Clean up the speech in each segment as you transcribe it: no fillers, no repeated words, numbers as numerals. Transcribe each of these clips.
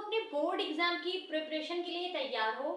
अपने board exam की preparation के लिए तैयार हो,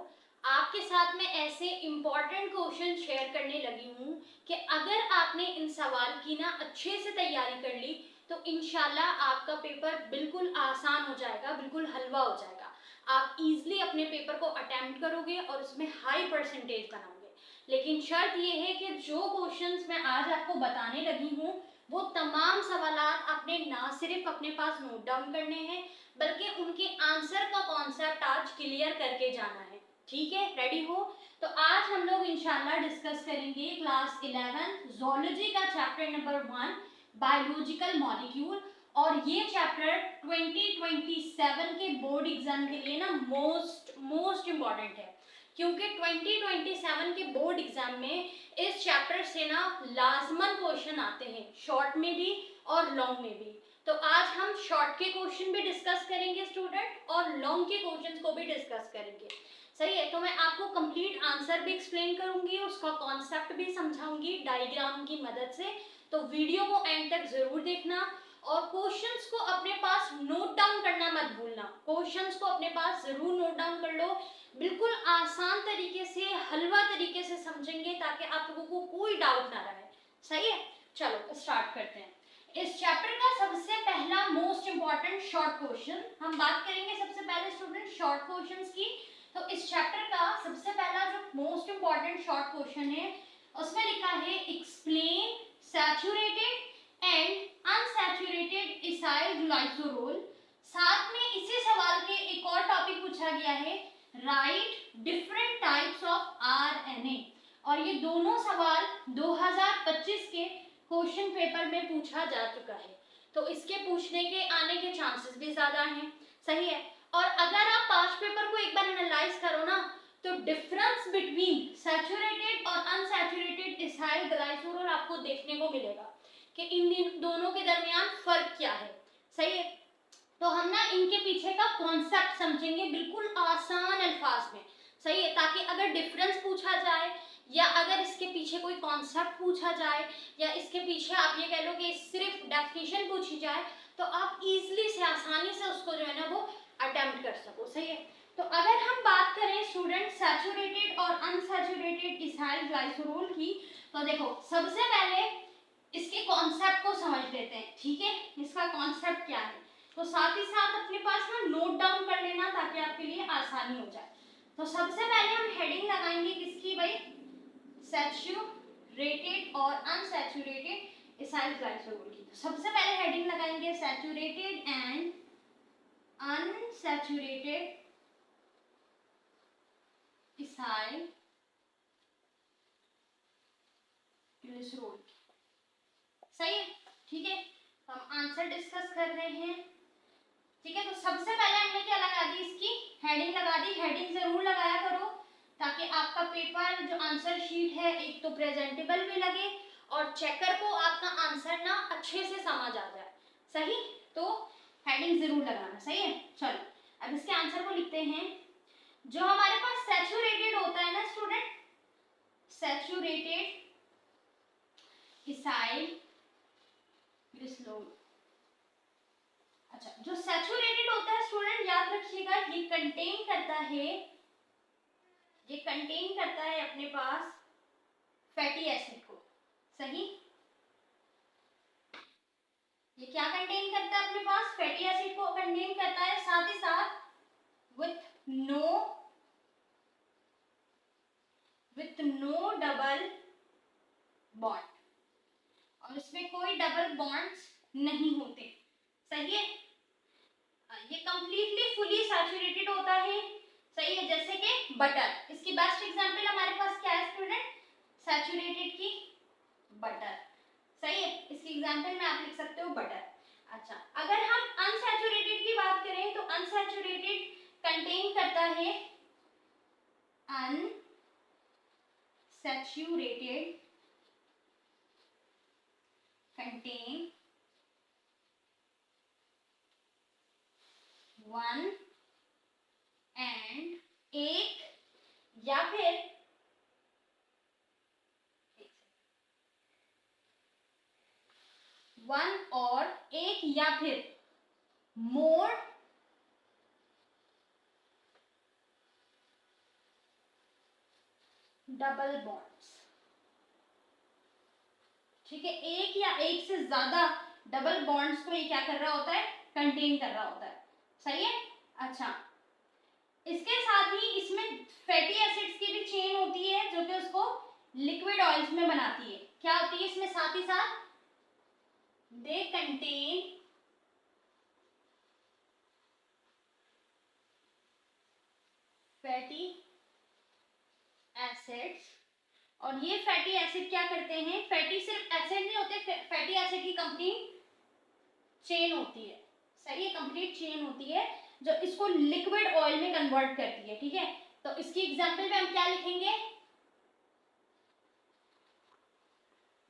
आपके साथ में ऐसे इम्पॉर्टेंट क्वेश्चन शेयर करने लगी हूँ कि अगर आपने इन सवाल की ना अच्छे से तैयारी कर ली तो इंशाल्लाह आपका पेपर बिल्कुल आसान हो जाएगा, बिल्कुल हलवा हो जाएगा। आप इजीली अपने पेपर को अटेम्प्ट करोगे और उसमें हाई परसेंटेज बनाओगे। लेकिन शर्त ये है कि जो क्वेश्चंस मैं आज आपको बताने लगी हूँ वो तमाम सवालात आपने ना सिर्फ अपने पास नोट डाउन करने हैं बल्कि उनके आंसर का कॉन्सेप्ट आज क्लियर करके जाना है। ठीक है, रेडी हो? तो आज हम लोग इंशाल्लाह डिस्कस करेंगे क्लास 11 जोलॉजी का चैप्टर नंबर 1 बायोलॉजिकल मॉलिक्यूल। और ये चैप्टर 2027 के बोर्ड एग्जाम के लिए ना मोस्ट इम्पॉर्टेंट है, क्योंकि 2027 के बोर्ड एग्जाम में इस चैप्टर से ना लाजमन क्वेश्चन आते हैं, शॉर्ट में भी और लॉन्ग में भी। तो आज हम शॉर्ट के क्वेश्चन भी डिस्कस करेंगे स्टूडेंट, और लॉन्ग के क्वेश्चंस को भी डिस्कस करेंगे। सही है, तो मैं आपको कंप्लीट आंसर भी एक्सप्लेन करूंगी, उसका कॉन्सेप्ट भी समझाऊंगी डायग्राम की मदद से। तो वीडियो को एंड तक जरूर देखना और क्वेश्चंस को अपने पास नोट डाउन करना मत भूलना। क्वेश्चंस को अपने पास जरूर नोट डाउन कर लो, बिल्कुल आसान तरीके से, हलवा तरीके से समझेंगे ताकि आप लोगों को कोई डाउट ना रहे। सही है, चलो स्टार्ट करते हैं। इस चैप्टर का सबसे पहला मोस्ट इंपॉर्टेंट शॉर्ट क्वेश्चन हम बात करेंगे। सबसे पहले स्टूडेंट शॉर्ट क्वेश्चंस की, तो इस चैप्टर का सबसे पहला जो मोस्ट इंपॉर्टेंट शॉर्ट क्वेश्चन है उसमें लिखा है explain saturated and unsaturated ethyl glycerol. साथ में इसी सवाल के एक और टॉपिक पूछा गया है right different types of RNA. और ये दोनों सवाल 2025 के क्वेश्चन पेपर में पूछा जा चुका है, तो इसके पूछने के आने के चांसेस भी ज्यादा हैं। सही है, और अगर आप पांच पेपर को एक बार एनालाइज करो ना तो डिफरेंस बिटवीन सैचुरेटेड और अनसैचुरेटेड इथाइल ग्लाइसोरोल आपको देखने को मिलेगा कि इन दोनों के दरमियान फर्क क्या है। सही है, तो हम ना इनके पीछे का कॉन्सेप्ट समझेंगे बिल्कुल आसान अल्फाज में। सही है, ताकि अगर डिफरेंस पूछा जाए या अगर इसके पीछे कोई कॉन्सेप्ट पूछा जाए या इसके पीछे आप ये कह लो कि सिर्फ डेफिनेशन पूछी जाए तो आप इजीली से, आसानी से उसको जो है ना वो अटेम्प्ट कर सको। सही है, तो अगर हम बात करें स्टूडेंट सैचुरेटेड और अनसैचुरेटेड इथाइल ग्लाइसोरोल की, तो देखो सबसे पहले इसके कॉन्सेप्ट को समझ लेते हैं। ठीक है, इसका कॉन्सेप्ट क्या है, तो साथ ही साथ अपने पास ना नोट डाउन कर लेना ताकि आपके लिए आसानी हो जाए। तो सबसे पहले हम हेडिंग लगाएंगे किसकी भाई, सैचुरेटेड और अनसैचुरेटेड इथाइल ग्लाइसोरोल की। तो सबसे पहले हेडिंग लगाएंगे saturated and unsaturated ethyl glycerol. सही है, ठीक है, तो हम आंसर डिस्कस कर रहे हैं। ठीक है, तो सबसे पहले हमने क्या लगा दी, इसकी हेडिंग लगा दी। हेडिंग जरूर लगाया करो ताकि आपका पेपर जो आंसर शीट है एक तो प्रेजेंटेबल भी लगे और चेकर को आपका आंसर ना अच्छे से समझ आ जाए। सही, तो हेडिंग जरूर लगाना। सही है, चलो अब इसके आंसर को लिखते हैं। जो हमारे पास सैचुरेटेड होता है ना स्टूडेंट, सैचुरेटेड इथाइल ग्लिसरॉल। अच्छा, जो सैचुरेटेड होता है स्टूडेंट याद रखिएगा ये कंटेन करता है अपने पास फैटी एसिड को। सही, ये क्या कंटेन करता है अपने पास, फैटी एसिड को कंटेन करता है, साथ ही साथ विथ नो डबल बॉन्ड, और इसमें कोई डबल बॉन्ड्स नहीं होते। सही है, ये कंप्लीटली फुली सैचुरेटेड होता है। सही है, जैसे कि बटर, इसकी बेस्ट एग्जांपल हमारे पास क्या है स्टूडेंट, सैचुरेटेड की बटर। सही है, इसकी एग्जांपल में आप लिख सकते हो बटर। अच्छा, अगर हम अनसैचुरेटेड की बात करें तो अनसैचुरेटेड कंटेन करता है अनसैचुरेटेड कंटेन 1 एंड एक या फिर 1 और एक या फिर मोर डबल बॉन्ड्स। ठीक है, एक या एक से ज्यादा डबल बॉन्ड्स को ये क्या कर रहा होता है, कंटेन कर रहा होता है। सही है। अच्छा, इसके साथ ही इसमें फैटी एसिड्स की भी चेन होती है जो कि उसको लिक्विड ऑयल्स में बनाती है। क्या होती है इसमें साथ ही साथ, दे कंटेन फैटी एसिड्स। और ये फैटी एसिड क्या करते हैं, फैटी सिर्फ एसिड नहीं होते, फैटी एसिड की कंप्लीट चेन होती है। सही है, कंप्लीट चेन होती है जो इसको लिक्विड ऑयल में कन्वर्ट करती है। ठीक है, तो इसकी एग्जांपल में हम क्या लिखेंगे,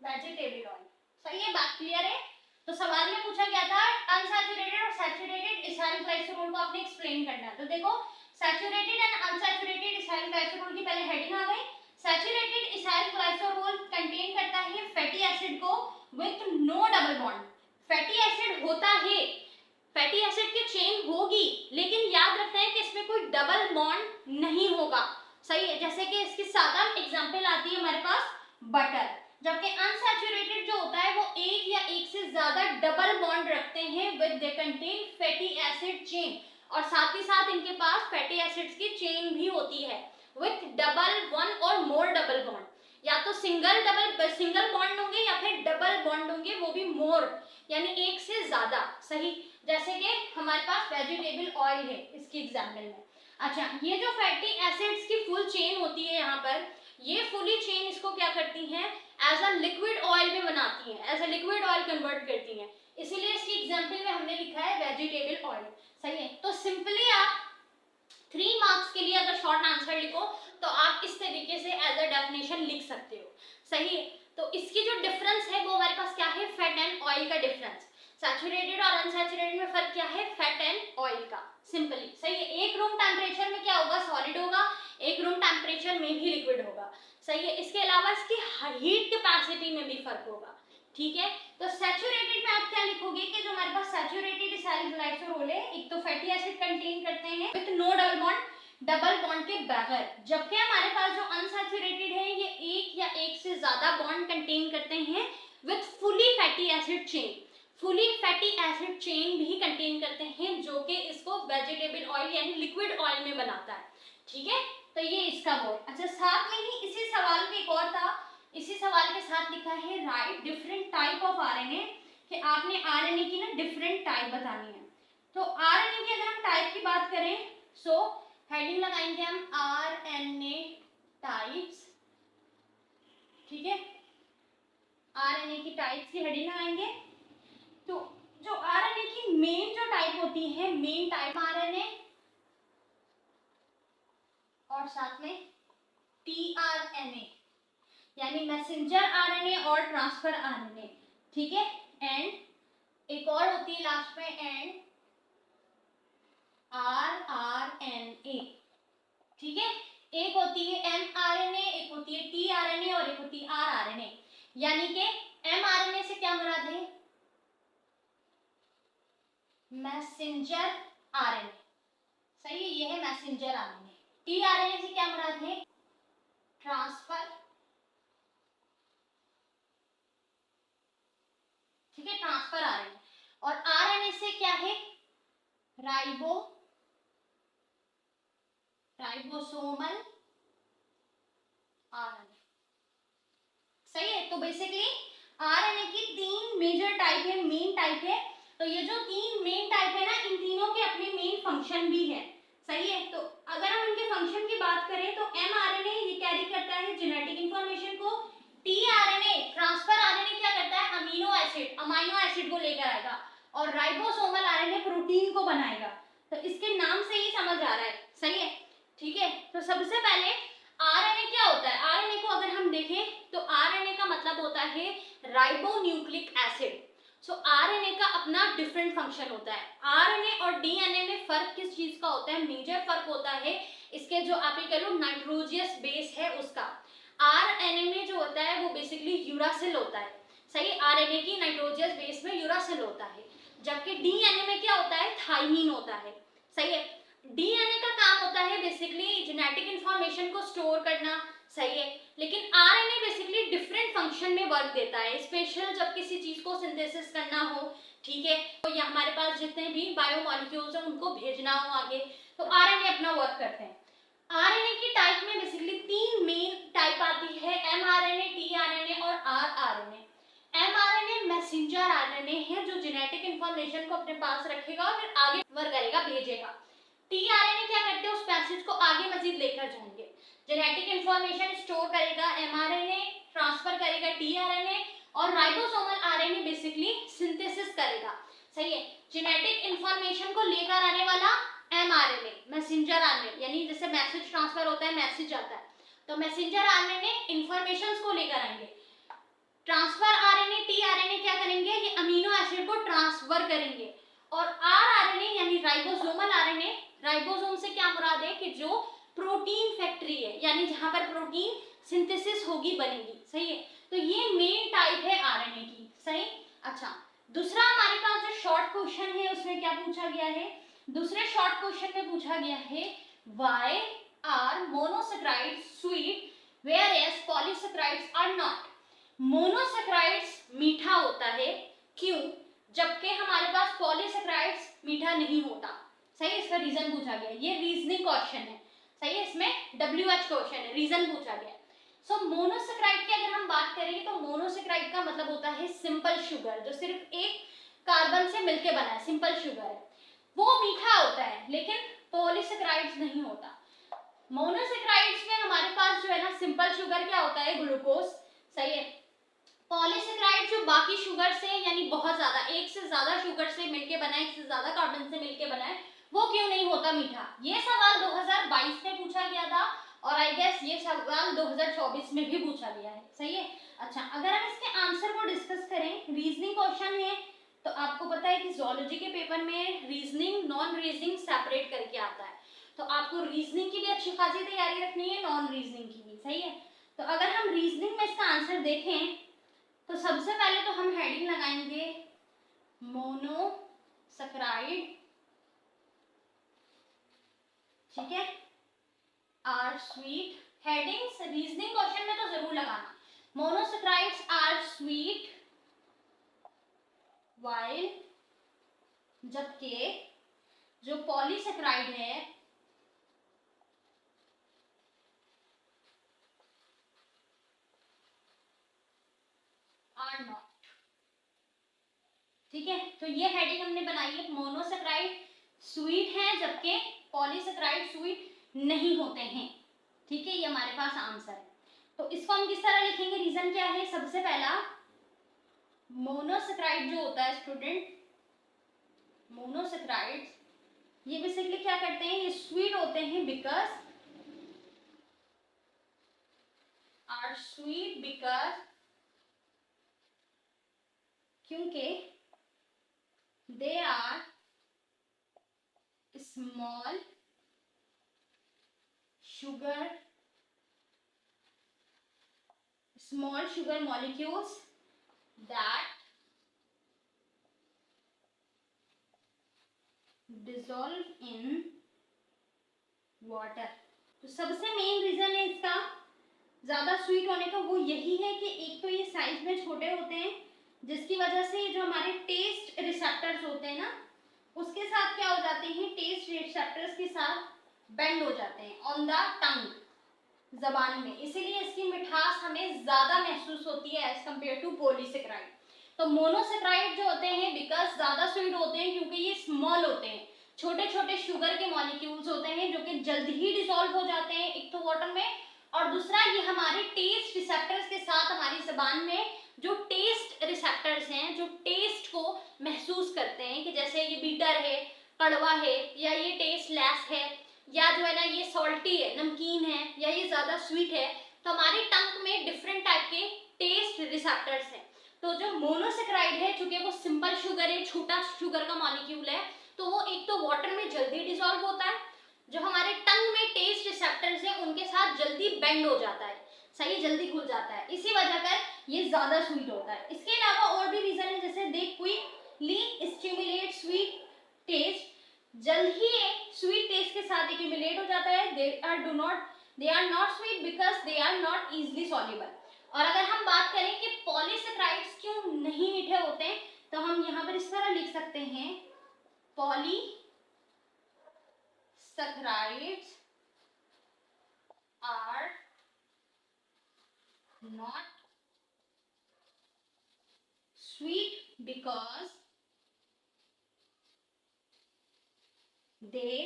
वेजिटेबल ऑयल। सही है, बात क्लियर है। तो सवाल में पूछा गया था अनसैचुरेटेड और सैचुरेटेड इथाइल ग्लाइसरॉल को आपने एक्सप्लेन करना है। तो देखो, saturated and unsaturated ethyl glycerol की पहले हेडिंग आ गई। सैचुरेटेड इथाइल ग्लाइसरॉल कंटेन करता है फैटी एसिड को with no double bond. Fatty acid होता है, फैटी एसिड की चेन होगी, लेकिन याद रखना है कि इसमें कोई डबल बॉन्ड नहीं होगा। सही है, जैसे कि इसकी सादा एग्जांपल आती है हमारे पास बटर। जबकि अनसैचुरेटेड जो होता है वो एक या एक से ज्यादा डबल बॉन्ड रखते हैं with they contain fatty acid chain, और साथ ही साथ इनके पास फैटी एसिड्स की चेन भी होती है विथ डबल वन और मोर डबल बॉन्ड। या तो सिंगल बॉन्ड होंगे या फिर डबल बॉन्ड होंगे, वो भी मोर यानी एक से ज्यादा। सही, जैसे कि हमारे पास वेजिटेबल ऑयल है इसकी एग्जांपल में। अच्छा, ये जो फैटी एसिड्स की फुल चेन होती है यहाँ पर, ये फुली चेन इसको क्या करती हैं, एज अ लिक्विड ऑयल में बनाती हैं, as a liquid oil convert करती हैं। इसीलिए इसकी एग्जांपल में हमने लिखा है वेजिटेबल ऑयल। सही है, तो सिंपली आप 3 मार्क्स के लिए अगर शॉर्ट आंसर लिखो तो आप इस तरीके से एज अ डेफिनेशन लिख सकते हो। सही है, तो इसकी जो डिफरेंस है वो हमारे पास क्या है, फैट एंड ऑयल का डिफरेंस। सैचुरेटेड और अनसैचुरेटेड में फर्क क्या है, फैट एंड ऑयल का, सिंपली। सही है, एक रूम टेम्परेचर में क्या होगा, सॉलिड होगा, एक रूम टेम्परेचर में भी लिक्विड होगा। सही है, इसके अलावा इसकी हीट कैपेसिटी में भी फर्क होगा। ठीक है, तो सैचुरेटेड में आप क्या लिखोगे कि जो हमारे पास सैचुरेटेड इथाइल ग्लाइसरॉल है, एक तो फैटी एसिड कंटेन करते हैं विद नो डबल बॉन्ड के बगैर, जबकि हमारे पास जो अनसैचुरेटेड है ये एक या एक से ज्यादा बॉन्ड कंटेन करते हैं with fully fatty acid chain. Fully fatty acid chain भी कंटेन करते हैं जो कि इसको वेजिटेबल ऑयल यानी लिक्विड ऑयल में बनाता है। ठीक है, तो ये इसका वो। अच्छा, साथ में ही इसी सवाल में एक और था, इसी सवाल के साथ लिखा है right different type of RNA, कि आपने आरएनए की ना डिफरेंट टाइप बतानी है। तो आरएनए की अगर हम टाइप की बात करें, सो हेडिंग लगाएंगे हम आरएनए टाइप्स। ठीक है, आरएनए की टाइप्स की हेडिंग लगाएंगे। तो जो आरएनए की मेन जो टाइप होती है, मेन टाइप आरएनए और साथ में टीआरएनए यानी मैसेंजर आरएनए और ट्रांसफर आरएनए। ठीक है, एंड एक और होती है लास्ट में एंड आरआरएनए। ठीक है, एक होती है एमआरएनए, एक होती है टीआरएनए और एक होती है आरआरएनए। यानी कि एमआरएनए से क्या मुराद है, मैसेंजर आरएनए। सही है, ये है मैसेंजर आरएनए। टीआरएनए से क्या मुराद है, ट्रांसफर। ठीक है, ट्रांसफर आरएनए। और आरएनए से क्या है, राइबोसोमल आरएनए। सही है, तो बेसिकली आरएनए की 3 मेजर टाइप है, मेन टाइप है। तो ये जो 3 मेन टाइप है ना, इन तीनों के अपने मेन फंक्शन भी है। सही है, तो अगर हम इनके फंक्शन की बात करें तो एमआरएनए ये कैरी करता है जेनेटिक इंफॉर्मेशन को, टीआरएनए ट्रांसफर आरएनए क्या करता है, अमीनो एसिड को लेकर आएगा, और राइबोसोमल आरएनए प्रोटीन को बनाएगा। तो इसके नाम से ही समझ आ रहा है। सही है, ठीक है। तो सबसे पहले आरएनए क्या होता है, आरएनए को अगर हम देखें तो आरएनए का मतलब होता है राइबोन्यूक्लिक एसिड। सो आरएनए का अपना डिफरेंट फंक्शन होता है। आरएनए और डीएनए में फर्क किस चीज का होता है, मेजर फर्क होता है इसके जो आप ये कह लो नाइट्रोजियस बेस है उसका। आरएनए में जो होता है वो बेसिकली यूरासिल होता है। सही, आरएनए की नाइट्रोजियस बेस में यूरासिल होता है, जबकि डीएनए में क्या होता है, थाइमीन होता है। सही है, डीएनए का काम होता है बेसिकली जेनेटिक इंफॉर्मेशन को स्टोर करना, सही है। लेकिन आरएनए बेसिकली डिफरेंट फंक्शन में वर्क देता है, स्पेशल जब किसी चीज को सिंथेसिस करना हो, ठीक है, तो या हमारे पास जितने भी बायोमोलिक्यूल्स हैं उनको भेजना हो आगे, तो आरएनए अपना वर्क करते हैं। आरएनए की टाइप में बेसिकली 3 मेन टाइप आती है, एमआरएनए, टीआरएनए और आरआरएनए। एमआरएनए मैसेंजर आरएनए है जो जेनेटिक इंफॉर्मेशन को अपने पास रखेगा और फिर आगे वर्क करेगा, भेजेगा। टीआरएनए क्या करते हैं, उस मैसेज को आगे मजीद लेकर जाएंगे, जेनेटिक इंफॉर्मेशन स्टोर करेगा, एमआरएनए ट्रांसफर करेगा टीआरएनए, और राइबोसोमल आरएनए बेसिकली सिंथेसिस करेगा। सही है, जेनेटिक इंफॉर्मेशन को लेकर आने वाला एमआरएनए, मैसेंजर आरएनए, यानी जैसे मैसेज ट्रांसफर होता है, मैसेज आता है, तो मैसेंजर आरएनए इंफॉर्मेशंस को लेकर आएंगे। ट्रांसफर आरएनए, टीआरएनए क्या करेंगे, ये अमीनो एसिड को ट्रांसफर करेंगे। और आरआरएनए यानी राइबोसोमल आरएनए, राइबोसोम से क्या मुराद है कि जो प्रोटीन फैक्ट्री है, यानी जहां पर प्रोटीन सिंथेसिस होगी, बनेगी। सही है, तो ये मेन टाइप है आरएनए की। सही। अच्छा, दूसरा हमारे पास जो शॉर्ट क्वेश्चन है उसमें क्या पूछा गया है, दूसरे शॉर्ट क्वेश्चन में पूछा गया है why are monosaccharides sweet whereas polysaccharides are not. Monosaccharides मीठा होता है, क्यों, जबकि हमारे पास पॉलीसैकेराइड्स मीठा नहीं होता। सही, इसका रीजन पूछा गया, ये रीजनिंग क्वेश्चन है। सही है, इसमें WH क्वेश्चन है, रीजन पूछा गया। सो मोनोसैकेराइड की अगर हम बात करेंगे तो मोनोसैकेराइड का मतलब होता है सिंपल शुगर, जो सिर्फ एक कार्बन से मिलके बना है, सिंपल शुगर है, वो मीठा होता है, लेकिन पॉलीसैकेराइड्स नहीं होता। मोनोसैकेराइड्स में हमारे पास जो है ना, सिंपल शुगर क्या होता है, ग्लूकोज। सही है, पॉलीसैकेराइड जो बाकी शुगर से, यानी बहुत ज्यादा, एक से ज्यादा शुगर से मिलके बना है, एक से ज्यादा कार्बन से मिलके बना है, वो क्यों नहीं होता मीठा। ये सवाल 2022 में पूछा गया था, और आई गेस ये सवाल 2024 में भी पूछा गया है। सही है। अच्छा, अगर हम इसके आंसर को डिस्कस करें, रीजनिंग क्वेश्चन है, तो आपको पता है कि जूलॉजी के पेपर में रीजनिंग नॉन रीजनिंग सेपरेट करके आता है, तो आपको रीजनिंग की भी अच्छी खासी तैयारी रखनी है, नॉन रीजनिंग की भी। सही है, तो अगर हम रीजनिंग में इसका आंसर देखें तो सबसे पहले तो हम हेडिंग लगाएंगे मोनोसैकेराइड, ठीक है, are sweet. Headings reasoning question में तो जरूर लगाना, मोनोसैकेराइड्स आर स्वीट व्हाइल, जबकि जो पॉलीसैकेराइड है आर नॉट। ठीक है, तो ये हेडिंग हमने बनाई है, मोनोसैकेराइड स्वीट है जबकि पॉलीसैकेराइड स्वीट नहीं होते हैं। ठीक है, ये हमारे पास आंसर है। तो इसको हम किस तरह लिखेंगे, रीजन क्या है, सबसे पहला मोनोसैकेराइड जो होता है स्टूडेंट, मोनोसैकेराइड ये बेसिकली क्या करते हैं, ये स्वीट होते हैं बिकॉज आर स्वीट बिकॉज, क्योंकि they are small sugar molecules that dissolve in water। तो सबसे मेन रीजन है इसका ज्यादा स्वीट होने का, वो यही है कि एक तो ये साइज में छोटे होते हैं, जिसकी वजह से जो हमारे टेस्ट रिसेप्टर्स होते हैं ना, उसके साथ क्या हो जाते हैं, टेस्ट रिसेप्टर्स के साथ बेंड हो जाते हैं ऑन द टंग, जबान में, इसीलिए इसकी मिठास हमें ज्यादा महसूस होती है एज कम्पेयर टू पॉलीसैकेराइड। तो मोनोसैकेराइड जो होते हैं बिकॉज ज्यादा स्वीट होते हैं, क्योंकि ये स्मॉल होते हैं, छोटे छोटे शुगर के मॉलिक्यूल्स होते हैं जो कि जल्दी ही डिसॉल्व हो जाते हैं, एक तो वाटर में, और दूसरा ये हमारे टेस्ट रिसेप्टर्स के साथ हमारी जबान में जो टेस्ट रिसेप्टर्स हैं, जो टेस्ट को महसूस करते हैं कि जैसे ये बीटर है, कड़वा है, या ये टेस्ट लेस है, या जो है ना ये सॉल्टी है, नमकीन है, या ये ज्यादा स्वीट है, तो हमारे टंग में डिफरेंट टाइप के टेस्ट रिसेप्टर्स हैं। तो जो मोनोसैकेराइड है, चूंकि वो सिंपल शुगर है, छोटा शुगर का मॉलिक्यूल है, तो वो एक तो वाटर में जल्दी डिसॉल्व होता है, जो हमारे टंग में टेस्ट रिसेप्टर्स है उनके साथ जल्दी बेंड हो जाता है, सही, जल्दी घुल जाता है, इसी वजह कर ये ज्यादा स्वीट होता है। इसके अलावा और भी रीजन है, जैसे दे क्विकली स्टिमुलेट स्वीट टेस्ट, जल्द ही स्वीट टेस्ट के साथ एक्यूमुलेट हो जाता है, they are do not they are not sweet because they are not easily soluble. और अगर हम बात करें कि पॉलीसेक्राइड्स क्यों नहीं मीठे होते हैं, तो हम यहाँ पर इस तरह लिख सकते हैं, polysaccharides are not sweet because they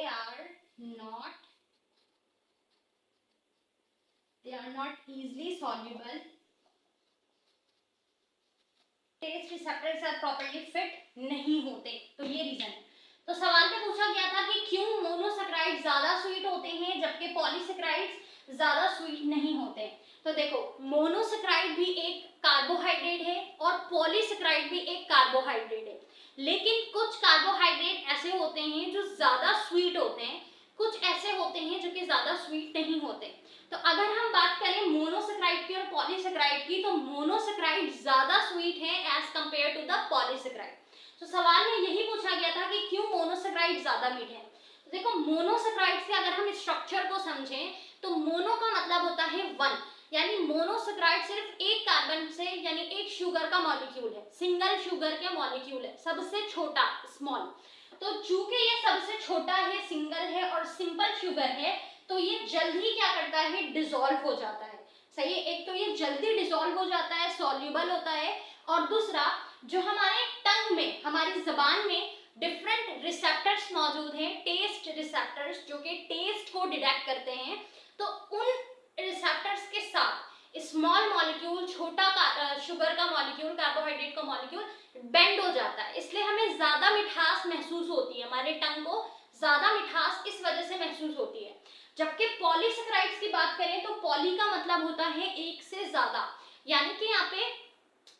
are not easily soluble, taste receptors are properly fit नहीं होते, तो ये रीजन है। तो सवाल में पूछा गया था कि क्यों मोनोसेक्राइड ज्यादा स्वीट होते हैं जबकि पॉलीसेक्राइड्स ज्यादा स्वीट नहीं होते। तो देखो, मोनोसेक्राइड भी एक कार्बोहाइड्रेट है और पॉलीसेक्राइड भी एक कार्बोहाइड्रेट है, लेकिन कुछ कार्बोहाइड्रेट ऐसे होते हैं जो ज्यादा स्वीट होते हैं, कुछ ऐसे होते हैं जो कि ज्यादा स्वीट नहीं होते। तो अगर हम बात करें मोनोसेक्राइड की और पॉलीसेक्राइड की, तो मोनोसेक्राइड ज्यादा स्वीट है as compare to the polysaccharide. तो सवाल में यही पूछा गया था कि क्यों मोनोसेक्राइड ज्यादा मीठे हैं। तो देखो, मोनोसेक्राइड से अगर हम स्ट्रक्चर को समझें तो मोनो का मतलब होता है वन, यानी मोनोसेक्राइड सिर्फ एक कार्बन से, यानी एक शुगर का मॉलिक्यूल है, सिंगल शुगर के मॉलिक्यूल है, सबसे छोटा, स्मॉल। तो चूंकि ये सबसे छोटा है, सिंगल है और सिंपल शुगर है, तो ये जल्दी क्या करता है, डिसॉल्व हो जाता है। सही है, एक तो ये जल्दी डिसॉल्व हो जाता है, सॉल्युबल होता है, और दूसरा जो हमारे टंग में, हमारी जबान में डिफरेंट रिसेप्टर्स मौजूद हैं, टेस्ट रिसेप्टर्स, जो कि टेस्ट को डिटेक्ट करते हैं, तो उन रिसेप्टर्स के साथ स्मॉल मॉलिक्यूल, छोटा शुगर का मॉलिक्यूल, कार्बोहाइड्रेट का मॉलिक्यूल बेंड हो जाता है, इसलिए हमें ज्यादा मिठास महसूस होती है, हमारे टंग को ज्यादा मिठास इस वजह से महसूस होती है। जबकि पॉलीसेक्राइड्स की बात करें तो पॉली का मतलब होता है एक से ज्यादा, यानी कि यहाँ पे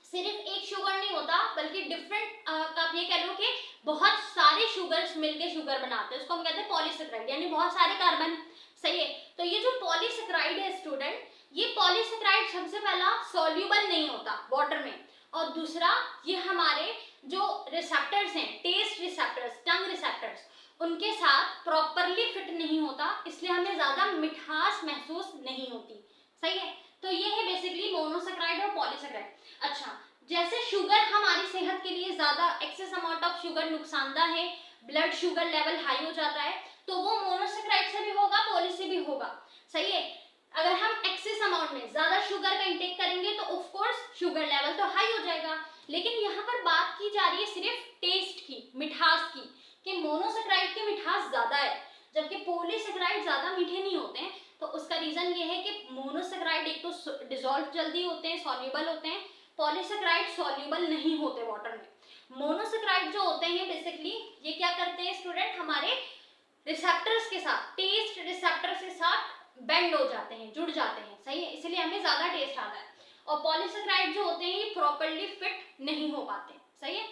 सिर्फ एक शुगर नहीं होता, बल्कि डिफरेंट आप ये कह लो कि बहुत सारे शुगर्स मिलके शुगर बनाते हैं, उसको हम कहते हैं पॉलीसेक्राइड, यानी बहुत सारे कार्बन। सही है, तो ये जो पॉलीसेक्राइड है स्टूडेंट, ये पॉलीसेक्राइड सबसे पहला सॉल्युबल नहीं होता वाटर में, और दूसरा ये हमारे जो रिसेप्टर्स हैं, टेस्ट रिसेप्टर्स, टंग रिसेप्टर्स, उनके साथ प्रॉपरली फिट नहीं होता, इसलिए हमें ज्यादा मिठास महसूस नहीं होती। सही है, तो ये है बेसिकली मोनोसेक्राइड और पॉलीसेक्राइड। अच्छा, जैसे शुगर हमारी सेहत के लिए ज्यादा, एक्सेस अमाउंट ऑफ शुगर नुकसानदा है, ब्लड शुगर लेवल हाई हो जाता है, तो वो मोनोसेक्राइड से भी होगा, पॉली से भी होगा। सही है, अगर हम एक्सेस अमाउंट में ज्यादा शुगर का इंटेक करेंगे तो ऑफ कोर्स शुगर लेवल तो हाई हो जाएगा, लेकिन यहाँ पर बात की जा रही है सिर्फ टेस्ट की, मिठास की, कि मोनोसेक्राइड की मिठास ज्यादा है जबकि पॉलीसेक्राइड ज्यादा मीठे नहीं होते हैं। तो उसका रीजन ये है कि मोनोसेक्राइड एक तो डिसॉल्व जल्दी होते हैं, सॉल्युबल होते हैं, पॉलीसेक्राइड सॉल्युबल नहीं होते वाटर में। मोनोसेक्राइड जो होते हैं बेसिकली ये क्या करते हैं स्टूडेंट, हमारे रिसेप्टर्स के साथ, टेस्ट रिसेप्टर्स के साथ बेंड हो जाते हैं, जुड़ जाते हैं। सही है, इसलिए हमें ज्यादा टेस्ट आता है, और पॉलीसेक्राइड जो होते हैं ये प्रॉपर्ली फिट नहीं हो पाते। सही है,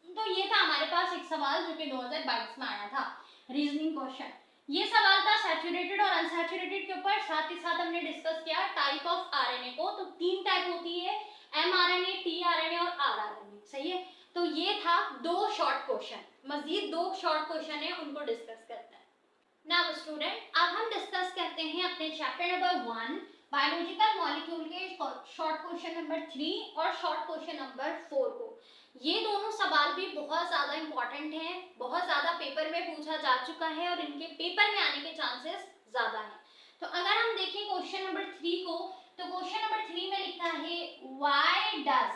तो ये था हमारे पास एक सवाल जो कि 2022 में आया था, रीजनिंग क्वेश्चन। ये सवाल था सैचुरेटेड और अनसैचुरेटेड के ऊपर, साथ ही साथ हमने डिस्कस किया टाइप ऑफ आरएनए को। तो 3 टाइप होती है, एमआरएनए, टीआरएनए और आरआरएनए। सही है, तो ये था 2 शॉर्ट क्वेश्चन, मजीद 2 शॉर्ट क्वेश्चन है, उनको डिस्कस करते हैं। नाउ स्टूडेंट, अब हम डिस्कस करते हैं अपने चैप्टर नंबर 1 बायोलॉजिकल मॉलिक्यूल के शॉर्ट क्वेश्चन नंबर 3 और शॉर्ट क्वेश्चन नंबर 4 को। ये दोनों सवाल भी बहुत ज़्यादा इंपॉर्टेंट हैं, बहुत ज़्यादा पेपर में पूछा जा चुका है और इनके पेपर में आने के चांसेस ज़्यादा हैं। तो अगर हम देखें क्वेश्चन नंबर 3 को, तो क्वेश्चन नंबर 3 में लिखा है why does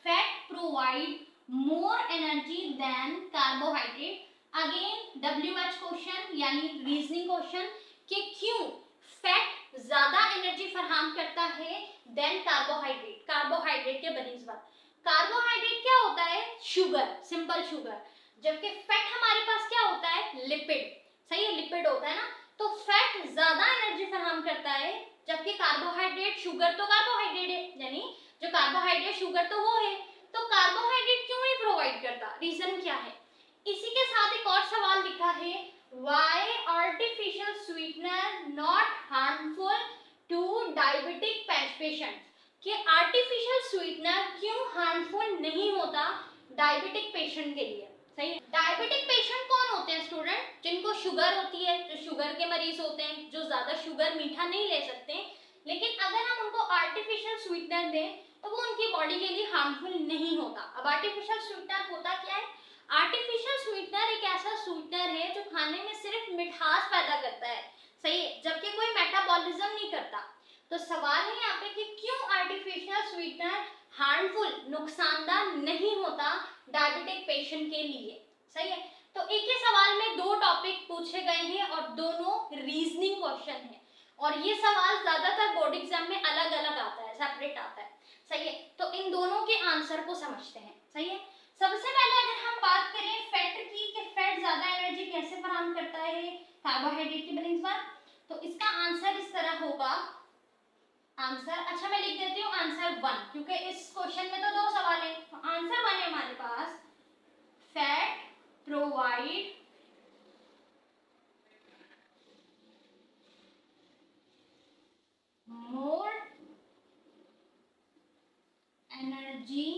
fat provide more energy than carbohydrate. Again WH question यानी रीजनिंग क्वेश्चन, कि क्यों फैट ज्यादा एनर्जी फराहम करता है देन कार्बोहाइड्रेट, कार्बोहाइड्रेट के बनिस्बत। कार्बोहाइड्रेट क्या होता है, शुगर, सिंपल शुगर, जबकि फैट हमारे पास क्या होता है, लिपिड। सही है, लिपिड होता है ना, तो फैट ज्यादा एनर्जी फराहम करता है, जबकि कार्बोहाइड्रेट, शुगर तो कार्बोहाइड्रेट है, यानी जो कार्बोहाइड्रेट शुगर तो वो है, तो कार्बोहाइड्रेट क्यों नहीं प्रोवाइड करता, रीजन क्या है। इसी के साथ एक और सवाल लिखा है why artificial sweetener not harmful to diabetic patient, कि आर्टिफिशियल स्वीटनर क्यों हार्मफुल नहीं होता डायबिटिक पेशेंट के लिए। सही है। डायबिटिक पेशेंट कौन होते हैं स्टूडेंट? जिनको शुगर होती है, जो शुगर के मरीज होते हैं, जो ज्यादा शुगर मीठा नहीं ले सकते, लेकिन अगर हम उनको आर्टिफिशियल स्वीटनर दें तो वो उनकी बॉडी के लिए हार्मफुल नहीं होता। अब आर्टिफिशियल स्वीटनर होता क्या है? आर्टिफिशियल स्वीटनर एक ऐसा स्वीटनर है जो खाने में सिर्फ मिठास पैदा करता है, सही है, जबकि कोई मेटाबॉलिज्म नहीं करता। तो सवाल है यहाँ पे कि क्यों आर्टिफिशियल स्वीटनर हार्मफुल, नुकसानदार नहीं होता डायबिटिक पेशेंट के लिए, सही है। तो एक ही सवाल में दो टॉपिक पूछे गए हैं और दोनों रीजनिंग क्वेश्चन है, और ये सवाल ज्यादातर बोर्ड एग्जाम में अलग अलग आता है, सेपरेट आता है, सही है। तो इन दोनों के आंसर को समझते हैं, सही है। सबसे पहले अगर हम बात करें फैट की कि फैट ज्यादा एनर्जी कैसे फराहम करता है कार्बोहाइड्रेट की बनिस्बत, तो इसका आंसर इस तरह होगा। आंसर, अच्छा मैं लिख देती हूँ आंसर 1, क्योंकि इस क्वेश्चन में तो दो सवाल है। तो आंसर 1 है हमारे पास, fat provide more energy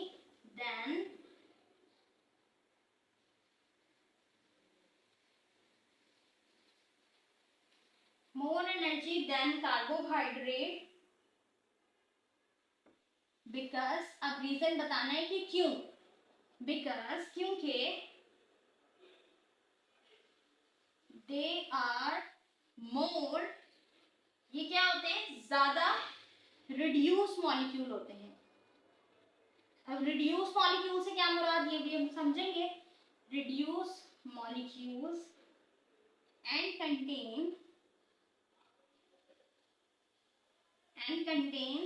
than carbohydrate, because अब रीजन बताना है कि क्यों, बिकॉज क्योंकि दे आर मोर, ये क्या होते हैं, ज्यादा रिड्यूस मॉलिक्यूल होते हैं। अब रिड्यूस मॉलिक्यूल से क्या मुराद ये भी हम समझेंगे। Reduce molecules and contain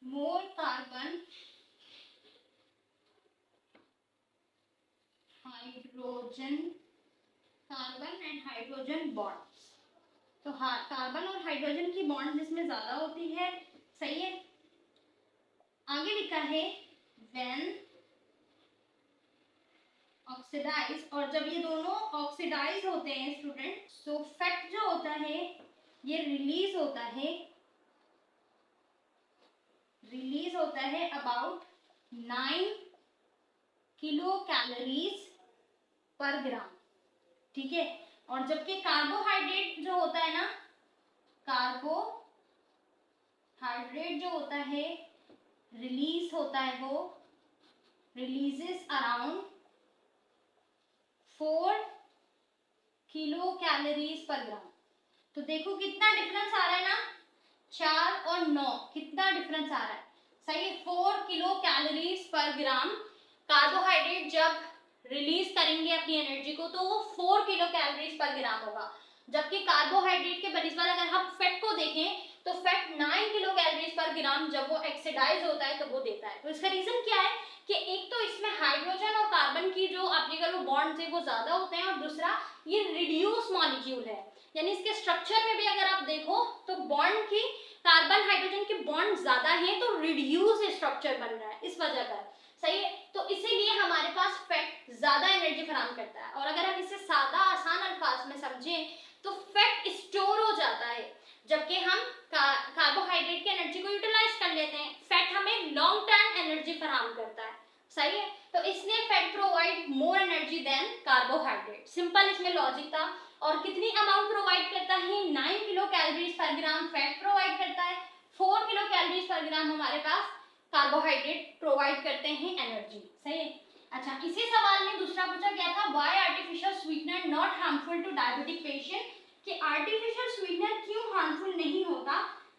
more carbon and hydrogen bonds। तो हाँ, कार्बन और हाइड्रोजन की बॉन्ड जिसमें ज्यादा होती है, सही है। आगे लिखा है when ऑक्सीडाइज, और जब ये दोनों ऑक्सीडाइज होते हैं स्टूडेंट, तो फैट जो होता है ये रिलीज होता है अबाउट 9 किलो कैलोरीज पर ग्राम, ठीक है। और जबकि कार्बोहाइड्रेट जो होता है ना, कार्बोहाइड्रेट जो होता है रिलीज होता है, वो रिलीजेस अराउंड 4 किलो कैलोरीज पर ग्राम। तो देखो कितना डिफरेंस आ रहा है ना, 4 और 9, कितना डिफरेंस आ रहा है, सही है। 4 किलो कैलोरीज पर ग्राम कार्बोहाइड्रेट जब रिलीज करेंगे अपनी एनर्जी को, तो वो 4 किलो कैलोरीज पर ग्राम होगा। जबकि कार्बोहाइड्रेट के बनिस्बत अगर हम फैट को देखें तो फैट 9 किलो कैलोरीज पर ग्राम जब वो ऑक्सीडाइज होता है तो वो देता है। तो इसका रीजन क्या है कि एक तो इसमें हाइड्रोजन और कार्बन की जो एप्लीकेबल बॉन्ड्स है वो ज्यादा होते हैं, और दूसरा ये रिड्यूस मॉलिक्यूल है, यानी इसके स्ट्रक्चर में भी अगर आप देखो तो बॉन्ड की, कार्बन हाइड्रोजन की बॉन्ड ज्यादा है तो रिड्यूस स्ट्रक्चर बन रहा है, इस वजह का, सही है। तो इसीलिए हमारे पास फैट ज्यादा एनर्जी फराहम करता है। और अगर हम इसे सादा आसान अल्फाज में समझें तो फैट स्टोर हो जाता है, जबकि हम कार्बोहाइड्रेट की एनर्जी को यूटिलाइज कर लेते हैं। फैट हमें लॉन्ग टर्म एनर्जी फराहम करता है, सही है। तो इसलिए fat provide more energy than carbohydrate, simple इसमें लॉजिक था। और कितनी अमाउंट प्रोवाइड करता है, 9 किलो कैलोरीज पर ग्राम फैट प्रोवाइड करता है, 4 किलो कैलोरीज पर ग्राम हमारे पास कार्बोहाइड्रेट प्रोवाइड करते हैं एनर्जी, सही है। अच्छा, इसी सवाल में दूसरा पूछा गया था, why artificial sweetener not harmful to diabetic patient, कि आर्टिफिशियल स्वीटनर क्यों हार्मफुल नहीं होता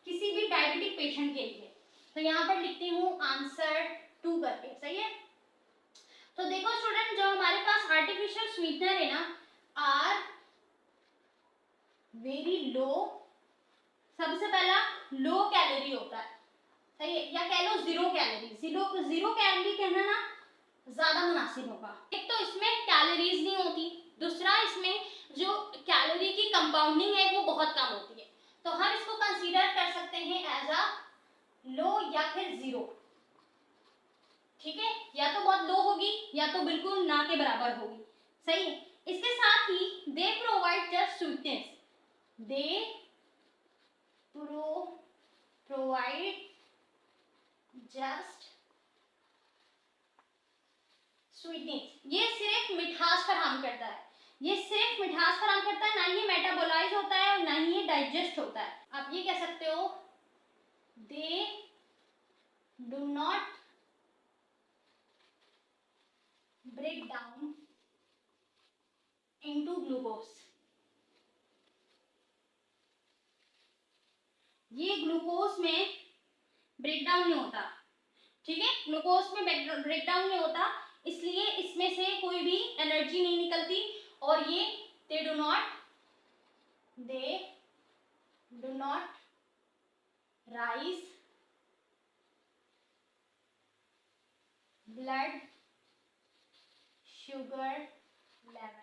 किसी भी डायबिटिक पेशेंट के लिए। तो यहाँ पर लिखती हूँ आंसर 2 करके, सही है। तो देखो स्टूडेंट, जो हमारे पास आर्टिफिशियल स्वीटनर है ना, आर वेरी लो, सबसे पहला लो कैलोरी होता है, सही है, या कह लो 0 कैलोरी। 0 कैलोरी कहना ना ज्यादा मुनासिब होगा। एक तो इसमें कैलोरीज नहीं होती, दूसरा इसमें जो कैलोरी की कंपाउंडिंग है वो बहुत कम होती है। तो हम इसको कंसीडर कर सकते हैं एज अ लो या फिर 0, ठीक है। या तो बहुत लो होगी या तो बिल्कुल ना के बराबर होगी, सही है। इसके साथ ही they provide just sweetness, they provide just sweetness, ये सिर्फ मिठास फराहम करता है, ये सिर्फ मिठास फराहम करता है, ना ये मेटाबोलाइज होता है और ना ही ये डाइजेस्ट होता है। आप ये कह सकते हो they do not break down into glucose. ये ग्लूकोज में ब्रेक डाउन नहीं होता, ठीक है, ग्लूकोज में ब्रेक डाउन नहीं होता, इसलिए इसमें से कोई भी एनर्जी नहीं निकलती। और ये दे do not rise blood sugar level,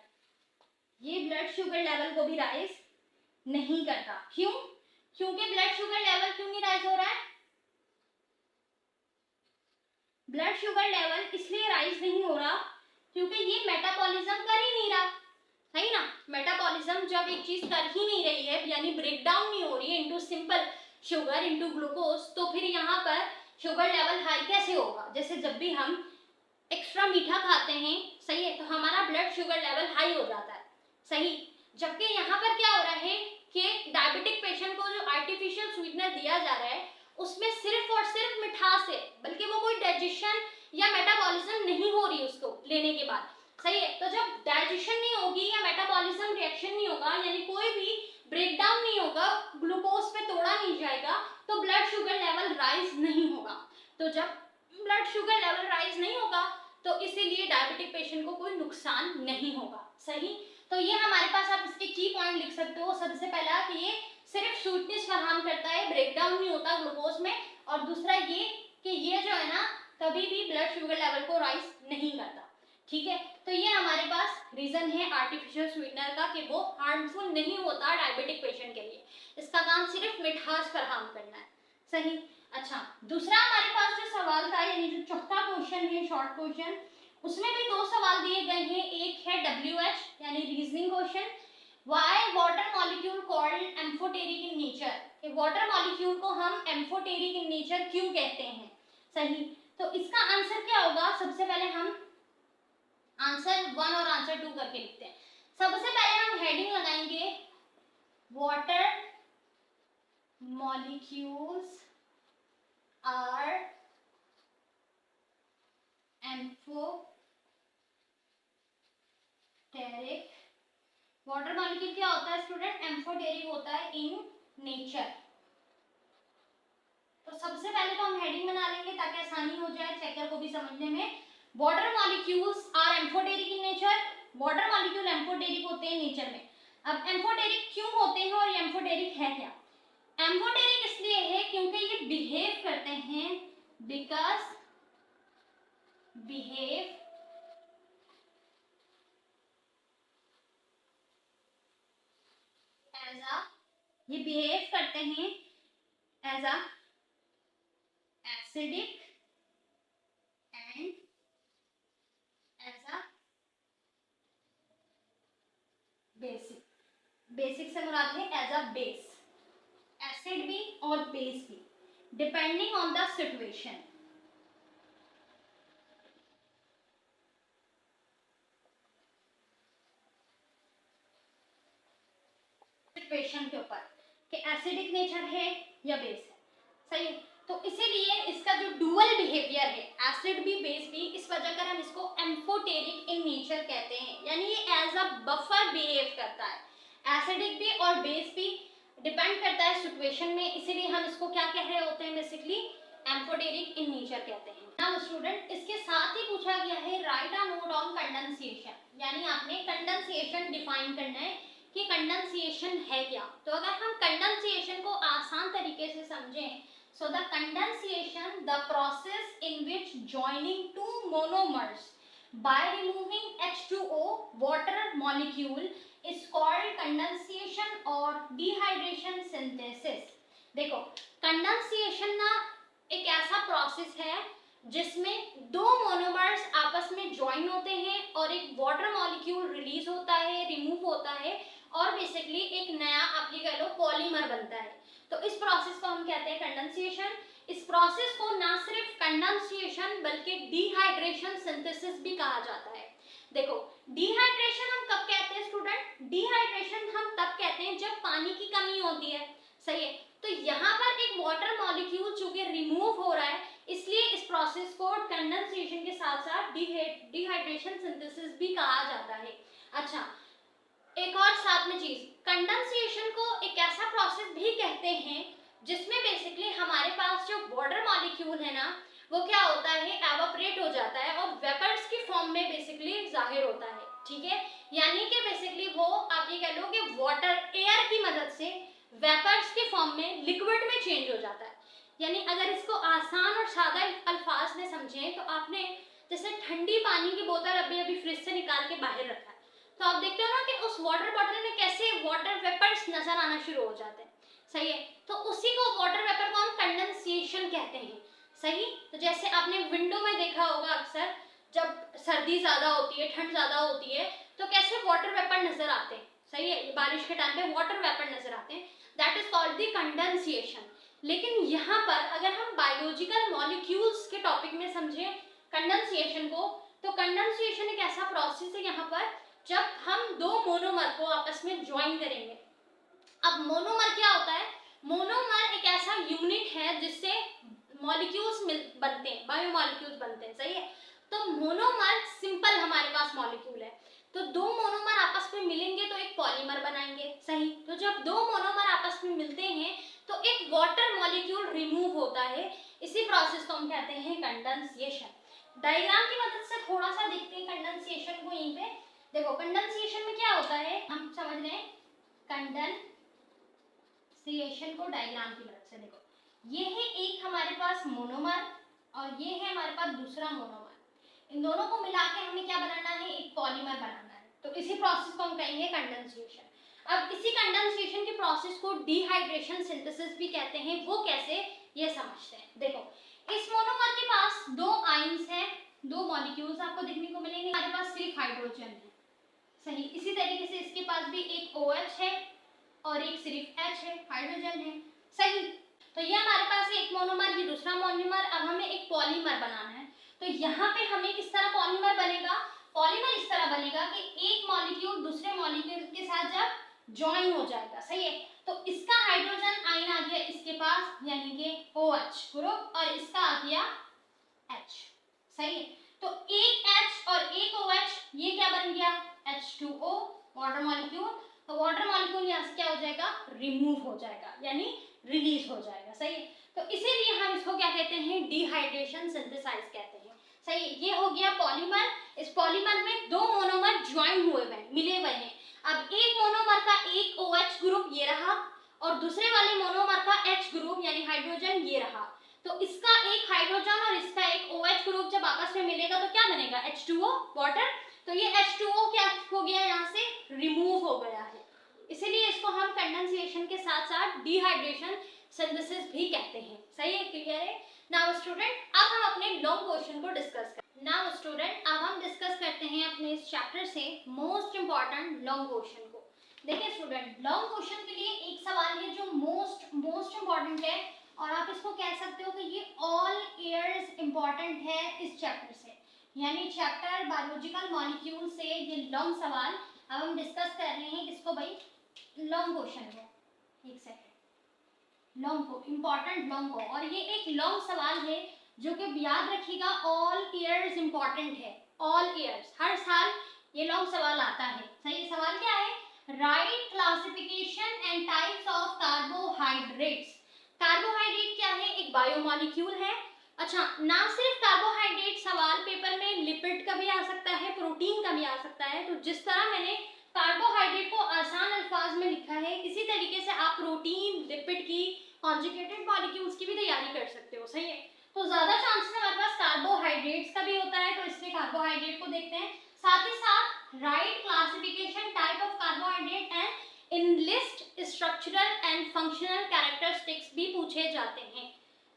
ये ब्लड शुगर लेवल को भी राइज नहीं करता। क्यों? क्योंकि ब्लड शुगर लेवल क्यों नहीं राइज हो रहा है? ब्लड शुगर लेवल इसलिए राइज नहीं हो रहा क्योंकि ये मेटाबॉलिज्म कर ही नहीं रहा, सही ना। मेटाबॉलिज्म जब एक चीज कर ही नहीं रही है, यानी ब्रेक डाउन नहीं हो रही है into simple sugar into glucose, तो फिर यहाँ पर शुगर लेवल हाई कैसे होगा? जैसे जब भी हम एक्स्ट्रा मीठा खाते हैं, सही है, तो हमारा ब्लड शुगर लेवल हाई हो जाता है, सही। जबकि यहाँ पर क्या हो रहा है कि डायबिटिक पेशेंट को जो आर्टिफिशियल स्वीटनर दिया जा रहा है उसमें सिर्फ और सिर्फ मिठास है, बल्कि वो कोई डाइजेशन या मेटाबॉलिज्म नहीं हो रही उसको लेने के बाद, सही है। तो जब डाइजेशन नहीं होगी या मेटाबॉलिज्म रिएक्शन नहीं होगा, यानी कोई भी ब्रेक डाउन नहीं होगा, ग्लूकोज पे तोड़ा नहीं जाएगा, तो ब्लड शुगर लेवल राइज नहीं होगा। तो जब ब्लड शुगर लेवल राइज नहीं होगा तो इसीलिए डायबिटिक पेशेंट को कोई नुकसान नहीं होगा, सही। तो ये हमारे पास आप इसके की पॉइंट लिख सकते हो। सबसे पहला कि ये सिर्फ स्वीटनेस फराहम करता है, ब्रेक डाउन नहीं होता ग्लूकोज में, और दूसरा ये कि ये जो है ना कभी भी ब्लड शुगर लेवल को राइज नहीं करता, ठीक है। तो ये हमारे पास रीजन है आर्टिफिशियल स्वीटनर का कि वो हार्मफुल नहीं होता डायबिटिक पेशेंट के लिए, इसका काम सिर्फ मिठास फराहम करना है, सही। अच्छा, दूसरा हमारे पास जो सवाल था, यानी जो चौथा क्वेश्चन है शॉर्ट क्वेश्चन, उसमें भी दो सवाल दिए गए हैं। एक है WH यानी reasoning question, why water molecule called amphoteric in nature, water molecule को हम एम्फोटेरिक इन नेचर क्यों कहते हैं, सही। तो इसका आंसर क्या होगा? सबसे पहले हम आंसर 1 और आंसर 2 करके लिखते हैं। सबसे पहले हम हेडिंग लगाएंगे water molecules are amphoteric. Water molecule क्या होता है स्टूडेंट? एम्फोटेरिक होता है इन नेचर। तो सबसे पहले तो हम हेडिंग बना लेंगे ताकि आसानी हो जाए चेकर को भी समझने में। Water molecules are amphoteric in nature, water molecule amphoteric होते हैं नेचर में। अब एम्फोटेरिक क्यों होते हैं और एम्फोटेरिक है क्या? एम्फोटेरिक इसलिए है क्योंकि ये बिहेव करते हैं, बिकॉज बिहेव एज अ, ये बिहेव करते हैं as a acidic and as a basic. Basic से मुराद है एज अ बेस, एसिड भी और बेस भी, depending on the situation. Situation के ऊपर कि एसिडिक नेचर है या बेस है, सही। तो इसीलिए इसका जो डुअल बिहेवियर है, एसिड भी बेस भी, इस वजह कर हम इसको एम्फोटेरिक इन नेचर कहते हैं, यानी ये एज अ बफर बिहेव करता है। एसिडिक भी और बेस भी डिपेंड करता है सिचुएशन में, इसीलिए हम इसको क्या कह रहे होते हैं? बेसिकली एम्फोटेरिक इन नेचर कहते हैं। नाउ स्टूडेंट, इसके साथ ही पूछा गया है right a note on condensation, यानी आपने कंडेंसेशन डिफाइन करना है कि कंडेंसेशन है क्या। तो अगर हम कंडेंसेशन को आसान तरीके से समझें, so the condensation, the process in which joining two monomers by removing H2O water molecule is called condensation or dehydration synthesis। देखो, कंडेंसेशन ना एक ऐसा प्रोसेस है जिसमें दो मोनोमर्स आपस में ज्वाइन होते हैं और एक वाटर मॉलिक्यूल रिलीज होता है, रिमूव होता है, और बेसिकली एक नया आप ये कह लो पॉलीमर बनता है। तो इस प्रोसेस को हम कहते हैं कंडेंसेशन। इस प्रोसेस को ना सिर्फ कंडेंसेशन बल्कि डिहाइड्रेशन डिहाइड्रेशन सिंथेसिस भी कहा जाता है। देखो, डिहाइड्रेशन हम कब कहते हैं स्टूडेंट? डिहाइड्रेशन हम तब कहते हैं जब पानी की कमी होती है, सही है। तो यहाँ पर एक वाटर मॉलिक्यूल चूंकि रिमूव हो रहा है, इसलिए इस प्रोसेस को कंडेंसेशन के साथ साथ डिहाइड्रेशन सिंथेसिस भी कहा जाता है। अच्छा, एक और साथ में चीज, कंडेंसेशन को एक ऐसा प्रोसेस भी कहते हैं जिसमें बेसिकली हमारे पास जो वाटर मॉलिक्यूल है ना, वो क्या होता है, एवापोरेट हो जाता है और वेपर्स की फॉर्म में बेसिकली जाहिर होता है, ठीक है। यानी कि बेसिकली वो आप ये कह लो कि वाटर एयर की मदद से वेपर्स के फॉर्म में लिक्विड में चेंज हो जाता है। यानी अगर इसको आसान और सादा अल्फाज में समझें तो आपने जैसे ठंडी पानी की बोतल अभी अभी फ्रिज से निकाल के बाहर रखा है, तो आप देखते हो ना कि उस वाटर बॉटल में कैसे वाटर वेपर्स नजर आना शुरू हो जाते हैं, सही है। तो उसी को वाटर वेपर को हम कंडेंसेशन कहते हैं, सही। तो जैसे आपने विंडो में देखा होगा अक्सर, जब सर्दी ज्यादा होती है, ठंड ज्यादा होती है, तो कैसे वाटर वेपर नजर आते हैं, सही है। बारिश के टाइम पे वाटर वेपर नजर आते हैं, that is called the condensation. लेकिन यहाँ पर अगर हम बायोलॉजिकल मॉलिक्यूल्स के टॉपिक में समझें कंडेंसेशन को, तो कंडेंसेशन एक ऐसा प्रोसेस है यहाँ पर जब हम दो मोनोमर को आपस में ज्वाइन करेंगे। अब मोनोमर क्या होता है? मोनोमर एक ऐसा यूनिट है जिससे मॉलिक्यूल्स बनते हैं, बायोमॉलिक्यूल्स बनते हैं, सही है। तो मोनोमर सिंपल हमारे पास मॉलिक्यूल है, तो दो मोनोमर आपस में मिलेंगे तो एक पॉलीमर बनाएंगे, सही। तो जब दो मोनोमर आपस में मिलते हैं तो एक वाटर मॉलिक्यूल रिमूव होता है, इसी प्रोसेस को हम कहते हैं कंडेंसेशन। डायग्राम की मदद से थोड़ा सा देखते हैं कंडेंसेशन को। यहीं पे देखो, कंडेंसेशन में क्या होता है हम समझ रहे हैं। कंडेंसेशन को डायग्राम की मदद से देखो, ये है एक हमारे पास मोनोमर और ये है हमारे पास दूसरा मोनोमर। इन दोनों को मिला के हमें क्या बनाना है, एक पॉलीमर बनाना है। तो इसी प्रोसेस को हम कहेंगे कंडेंसेशन। अब इसी कंडेंसेशन के प्रोसेस को डिहाइड्रेशन सिंथेसिस भी कहते हैं। वो कैसे, ये समझते हैं। देखो, इस मोनोमर के पास दो आयंस हैं, दो मॉलिक्यूल्स आपको देखने को मिलेंगे। हमारे पास सिर्फ हाइड्रोजन है, सही। इसी तरीके से इसके पास भी एक OH है और एक सिर्फ H है, हाइड्रोजन है, सही। तो ये हमारे पास एक मोनोमर, ये दूसरा मोनोमर। अब हमें एक पॉलीमर बनाना है, तो यहाँ पे हमें किस तरह पॉलीमर बनेगा? पॉलीमर इस तरह बनेगा कि एक मॉलिक्यूल दूसरे मॉलिक्यूल के साथ जब ज्वाइन हो जाएगा, सही है। तो इसका हाइड्रोजन आयन आ गया इसके पास, यानी कि OH ग्रुप, और इसका आ गया H, सही है। तो एक H और एक OH, ये क्या बन गया? H2O, water molecule. तो वाटर मॉलिक्यूल यहाँ से क्या हो जाएगा, रिमूव हो जाएगा, यानी रिलीज हो जाएगा, सही है। तो इसीलिए हम इसको क्या कहते हैं, डिहाइड्रेशन सिंथेसाइज कहते हैं, सही है। ये हो गया पॉलीमर। इस पॉलीमर में दो मोनोमर ज्वाइन हुए हुए, मिले हुए हैं। अब एक मोनोमर का एक OH ग्रुप ये रहा और दूसरे वाले मोनोमर का H ग्रुप यानी हाइड्रोजन ये रहा। तो इसका एक हाइड्रोजन और इसका एक OH ग्रुप जब आपस में मिलेगा तो क्या बनेगा, H2O, वाटर। तो ये H2O क्या हो गया, यहाँ से रिमूव हो गया है, इसीलिए इसको हम कंडेंसेशन के साथ साथ डिहाइड्रेशन सिंथेसिस भी कहते हैं, सही है, क्लियर है। नाउ स्टूडेंट, अब हम अपने लॉन्ग क्वेश्चन को डिस्कस करें। नाउ स्टूडेंट, अब हम डिस्कस करते हैं अपने इस चैप्टर से मोस्ट इंपॉर्टेंट लॉन्ग क्वेश्चन को। देखिए स्टूडेंट, लॉन्ग क्वेश्चन के लिए एक सवाल है जो मोस्ट इंपॉर्टेंट है, और आप इसको कह सकते हो कि ये ऑल ईयर्स इंपॉर्टेंट है इस चैप्टर से, यानी चैप्टर बायोलॉजिकल मॉलिक्यूल से ये लॉन्ग सवाल अब हम डिस्कस कर रहे हैं। किसको भाई, लॉन्ग क्वेश्चन को। एक सेकंड, लॉन्ग को, इंपॉर्टेंट लॉन्ग को। और ये एक लॉन्ग सवाल है जो कि याद रखिएगा ऑल ईयर्स इंपॉर्टेंट है, ऑल ईयर्स, हर साल ये लॉन्ग सवाल आता है, सही। सवाल क्या है, right classification and types of carbohydrates. Carbohydrate क्या है, एक बायोमॉलिक्यूल है। अच्छा, ना सिर्फ कार्बोहाइड्रेट, सवाल पेपर में लिपिड का भी आ सकता है, प्रोटीन का भी आ सकता है। तो जिस तरह मैंने कार्बोहाइड्रेट को आसान अल्फाज में लिखा है, इसी तरीके से आप प्रोटीन, लिपिड की, कॉन्जुगेटेड मॉलिक्यूल्स की भी तैयारी कर सकते हो, सही है। तो ज्यादा चांसेस हमारे पास कार्बोहाइड्रेट्स का भी होता है, तो इसलिए कार्बोहाइड्रेट को देखते हैं। साथ ही साथ right classification type of carbohydrate and enlist structural and functional characteristics भी पूछे जाते हैं।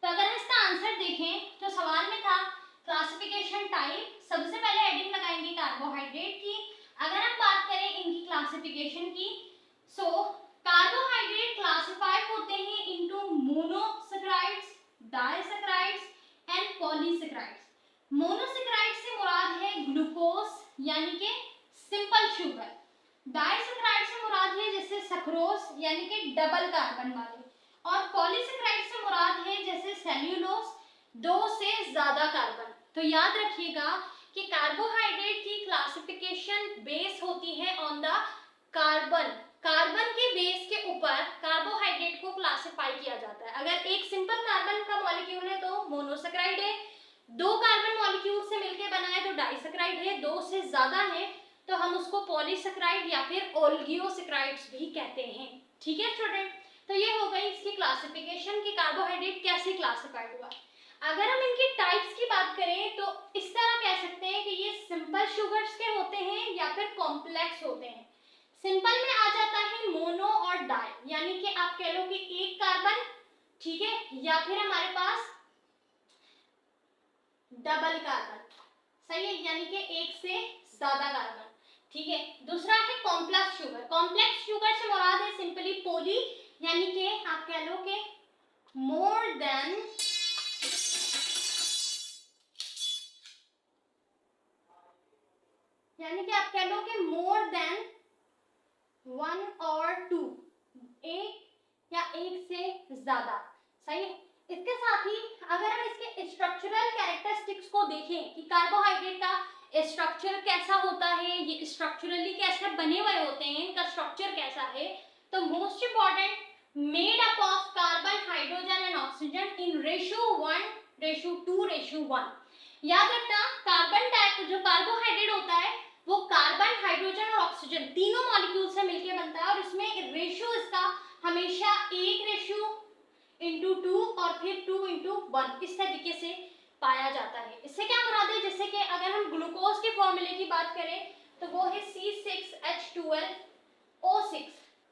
तो अगर इसका आंसर देखें तो सवाल में था क्लासिफिकेशन टाइप, सबसे पहले हेडिंग लगाएंगे कार्बोहाइड्रेट की। अगर हम बात करें इनकी क्लासिफिकेशन की, सो कार्बोहाइड्रेट क्लासिफाइड होते हैं into monosaccharides, disaccharides and polysaccharides. Monosaccharides से यानी कि सिंपल शुगर। डाइसैकराइड से मुराद है जैसे सक्रोज यानी कि डबल कार्बन वाले, और पॉलीसैकराइड से मुराद है जैसे सेल्यूलोज, 2 से ज्यादा कार्बन। तो याद रखिएगा कि कार्बोहाइड्रेट की क्लासिफिकेशन बेस होती है ऑन द कार्बन। कार्बन के बेस के ऊपर कार्बोहाइड्रेट को क्लासिफाई किया जाता है। अगर एक सिंपल कार्बन का मॉलिक्यूल है तो मोनोसैकराइड है, 2 कार्बन मॉलिक्यूल से मिलकर बना है तो डाइसैकराइड है, 2 से ज्यादा है तो हम उसको पॉलीसैकराइड या फिर ओलिगोसैकराइड्स भी कहते हैं। ठीक है स्टूडेंट, तो ये हो गई इसकी क्लासिफिकेशन कि कार्बोहाइड्रेट कैसे क्लासिफाइड हुआ। अगर हम इनकी टाइप्स की बात करें तो इस तरह कह सकते हैं कि ये सिंपल शुगर्स के होते हैं या फिर कॉम्प्लेक्स होते हैं। सिंपल में आ जाता है मोनो और डाई, यानी कि आप कह लो कि एक कार्बन, ठीक है, या फिर हमारे पास डबल कार्बन, सही है, यानी कि एक से ज्यादा कार्बन। ठीक है, दूसरा है कॉम्प्लेक्स शुगर। कॉम्प्लेक्स शुगर से मुराद है सिंपली पोली, यानी कि आप कह लो कि मोर देन मोर देन 1 और 2, एक या एक से ज्यादा, सही है। इसके साथ ही अगर हम इसके स्ट्रक्चरल कैरेक्टरिस्टिक्स को देखें कि कार्बोहाइड्रेट का स्ट्रक्चर कैसा होता है, ये स्ट्रक्चरली कैसे बने हुए होते हैं, इनका स्ट्रक्चर कैसा है, तो most important made up of carbon, hydrogen and oxygen in ratio 1:2:1। याद रखना कार्बन टाइप जो कार्बोहाइड्रेट होता है वो कार्बन, हाइड्रोजन और ऑक्सीजन तीनों मॉलिक्यूल से मिलकर बनता है, और इसमें रेशियो इसका हमेशा 1:2 और फिर 2:1 इस तरीके से पाया जाता है। इससे क्या मुराद है, जैसे कि अगर हम ग्लूकोज के फॉर्मूले की बात करें तो वो है C6H12O6,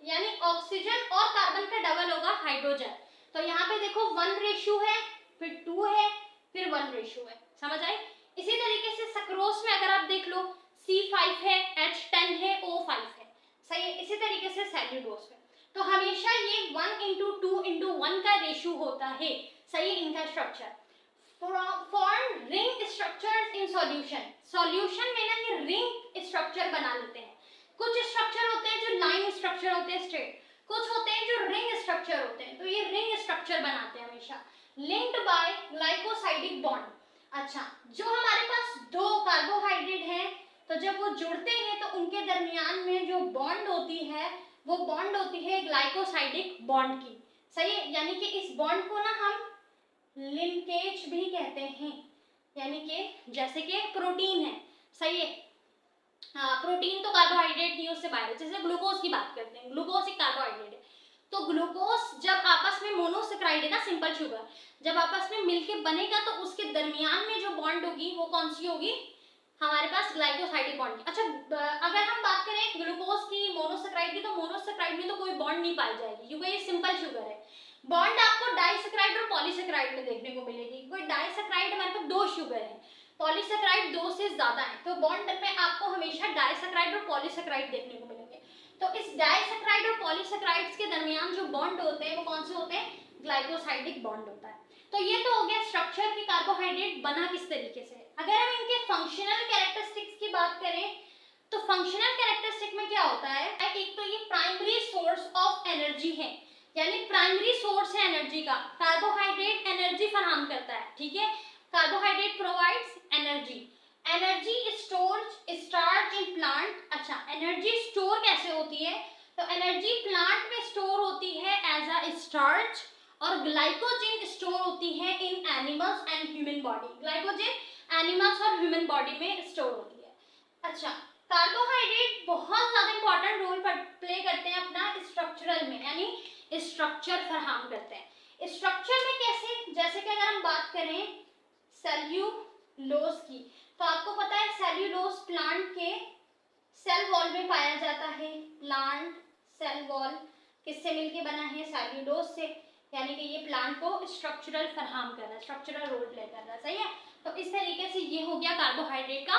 यानी ऑक्सीजन और कार्बन का डबल होगा हाइड्रोजन। तो यहाँ पे देखो 1 रेशियो है, फिर 2 है, फिर 1 रेशियो है, समझ आई। इसी तरीके से सक्रोज में अगर आप देख लो C5 है, H10 है, O5 है, सही है। इसी तरीके से सेल्यूलोज में तो हमेशा ये 1:2:1 का रेशियो होता है, सही है इनका structure. Form ring structures in solution, solution में ना ये रिंग स्ट्रक्चर बना लेते हैं। कुछ स्ट्रक्चर होते हैं जो लाइन स्ट्रक्चर होते हैं स्ट्रेट, कुछ होते हैं जो रिंग स्ट्रक्चर होते हैं, तो ये रिंग स्ट्रक्चर बनाते हैं हमेशा, लिंक्ड बाय ग्लाइकोसाइडिक बॉन्ड। अच्छा, जो हमारे पास 2 कार्बोहाइड्रेट हैं तो जब वो जुड़ते हैं तो उनके दरमियान में जो बॉन्ड होती है वो बॉन्ड होती है ग्लाइकोसाइडिक बॉन्ड की, सही है। यानी कि इस बॉन्ड को ना हम लिंकेज भी कहते हैं, यानी कि जैसे कि प्रोटीन है, सही है। हाँ, प्रोटीन तो कार्बोहाइड्रेट नहीं, उससे बाहर है। जैसे ग्लूकोज की बात करते हैं, ग्लूकोज एक कार्बोहाइड्रेट है, तो ग्लूकोज जब आपस में मोनोसैकराइड है ना, सिंपल शुगर, जब आपस में मिलके बनेगा तो उसके दरमियान में जो बॉन्ड होगी वो कौन सी होगी, हमारे पास ग्लाइकोसाइडिक बॉन्ड। अच्छा, अगर हम बात करें ग्लूकोज की, मोनोसैकराइड की, तो मोनोसैकराइड में तो कोई बॉन्ड नहीं पाई जाएगी क्योंकि ये सिंपल शुगर है। बॉन्ड आपको डाइसैकराइड और पॉलीसैकराइड में देखने को मिलेगी, क्योंकि डाइसैकराइड हमारे पास 2 शुगर है, पॉलीसैकराइड 2 से ज्यादा है, तो बॉन्ड में आपको हमेशा डाइसैकराइड और पॉलीसैकराइड देखने को मिलेंगे। तो इस डाइसैकराइड और पॉलीसैकराइड्स के दरमियान जो बॉन्ड होते हैं वो कौन से होते हैं, ग्लाइकोसाइडिक बॉन्ड होता है। तो ये तो हो गया स्ट्रक्चर की कार्बोहाइड्रेट बना किस तरीके से। अगर हम इनके फंक्शनल कैरेक्टरिस्टिक्स की बात करें तो फंक्शनल कैरेक्टरिस्टिक में क्या होता है, एक तो ये प्राइमरी सोर्स ऑफ एनर्जी है, यानी प्राइमरी सोर्स है एनर्जी का, कार्बोहाइड्रेट एनर्जी फराहम करता है, ठीक है। Carbohydrate provides energy, energy stored in plant. अच्छा, एनर्जी स्टोर कैसे होती है, तो एनर्जी प्लांट में स्टोर होती है एज अ स्टार्च, और ग्लाइकोजन स्टोर होती है in animals and human body, glycogen animals और ह्यूमन बॉडी में स्टोर होती है। अच्छा, कार्बोहाइड्रेट बहुत ज्यादा इंपॉर्टेंट रोल प्ले करते हैं अपना स्ट्रक्चरल में, यानी स्ट्रक्चर फराहम करते हैं। स्ट्रक्चर में कैसे, जैसे कि अगर हम बात करें सेल्यूलोज की, तो आपको पता है सेल्यूलोज प्लांट के सेल वॉल में पाया जाता है। प्लांट सेल वॉल किससे मिलके बना है, सेल्यूलोज से, यानी कि ये प्लांट को स्ट्रक्चरल फराहम कर रहा है, स्ट्रक्चरल रोल प्ले कर रहा है, सही है। तो इस तरीके से ये हो गया कार्बोहाइड्रेट का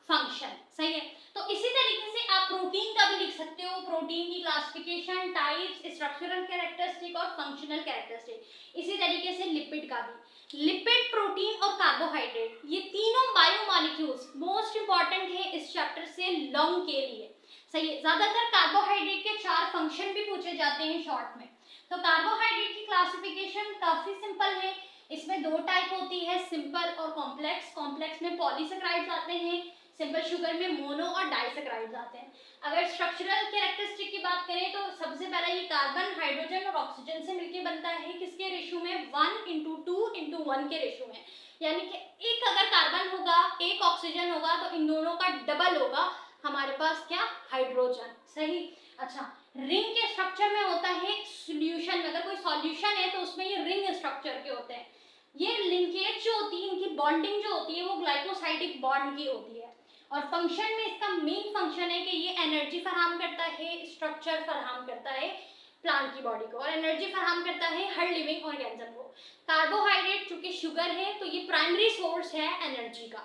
फंक्शन, सही है। तो इसी तरीके से आप प्रोटीन का भी लिख सकते हो, प्रोटीन की क्लासिफिकेशन, टाइप्स, स्ट्रक्चरल कैरेक्टरिस्टिक और फंक्शनल कैरेक्टरिस्टिक। इसी तरीके से लिपिड का भी, लिपिड, प्रोटीन और कार्बोहाइड्रेट ये तीनों बायोमॉलिक्यूल मॉलिक्यूल्स मोस्ट इंपॉर्टेंट है इस चैप्टर से लंग के लिए। सही है। ज्यादातर कार्बोहाइड्रेट के 4 फंक्शन भी पूछे जाते हैं शॉर्ट में। तो कार्बोहाइड्रेट की क्लासिफिकेशन काफी सिंपल है। इसमें 2 टाइप होती है, सिंपल और कॉम्प्लेक्स। कॉम्प्लेक्स में पॉलीसेकेराइड्स आते हैं, सिंपल शुगर में मोनो और डाइसेकेराइड्स आते हैं। अगर स्ट्रक्चरल कैरेक्टरिस्टिक की बात करें तो सबसे पहला ये कार्बन हाइड्रोजन और ऑक्सीजन से मिलकर बनता है। किसके रेशो में? 1:2:1 के रेशो में। यानी कि एक अगर कार्बन होगा, एक ऑक्सीजन होगा तो इन दोनों का डबल होगा हमारे पास क्या? हाइड्रोजन। सही। अच्छा, रिंग के स्ट्रक्चर में होता है सॉल्यूशन में। अगर कोई सॉल्यूशन है तो उसमें ये रिंग स्ट्रक्चर के होते हैं। ये लिंकेज जो होती है, इनकी बॉन्डिंग जो होती है वो ग्लाइकोसाइडिक बॉन्ड की होती है। और फंक्शन में इसका मेन फंक्शन है कि ये एनर्जी फराहम करता है, स्ट्रक्चर फराहम करता है प्लांट की बॉडी को, और एनर्जी फराहम करता है हर लिविंग ऑर्गेनिज्म को। कार्बोहाइड्रेट चूंकि शुगर है तो ये प्राइमरी सोर्स है एनर्जी का।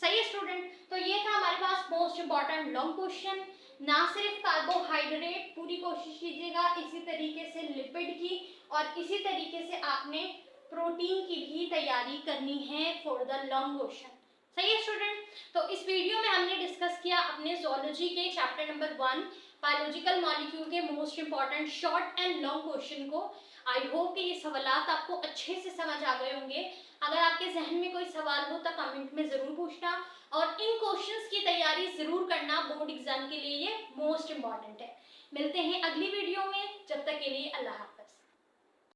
सही है स्टूडेंट। तो ये था हमारे पास मोस्ट इंपॉर्टेंट लॉन्ग क्वेश्चन। ना सिर्फ कार्बोहाइड्रेट, पूरी कोशिश कीजिएगा इसी तरीके से लिपिड की, और इसी तरीके से आपने प्रोटीन की भी तैयारी करनी है फॉर द लॉन्ग क्वेश्चन। सही है स्टूडेंट। तो इस वीडियो में हमने डिस्कस किया अपने ज़ूलॉजी के चैप्टर नंबर 1 बायोलॉजिकल मॉलिक्यूल के most important short and long question को। आई होप कि ये सवालात आपको अच्छे से समझ आ गए होंगे। अगर आपके जहन में कोई सवाल हो तो कमेंट में ज़रूर पूछना, और इन क्वेश्चंस की तैयारी ज़रूर करना, बोर्ड एग्जाम के लिए ये मोस्ट इंपॉर्टेंट है। मिलते हैं अगली वीडियो में, जब तक के लिए अल्लाह हाफ़िज़।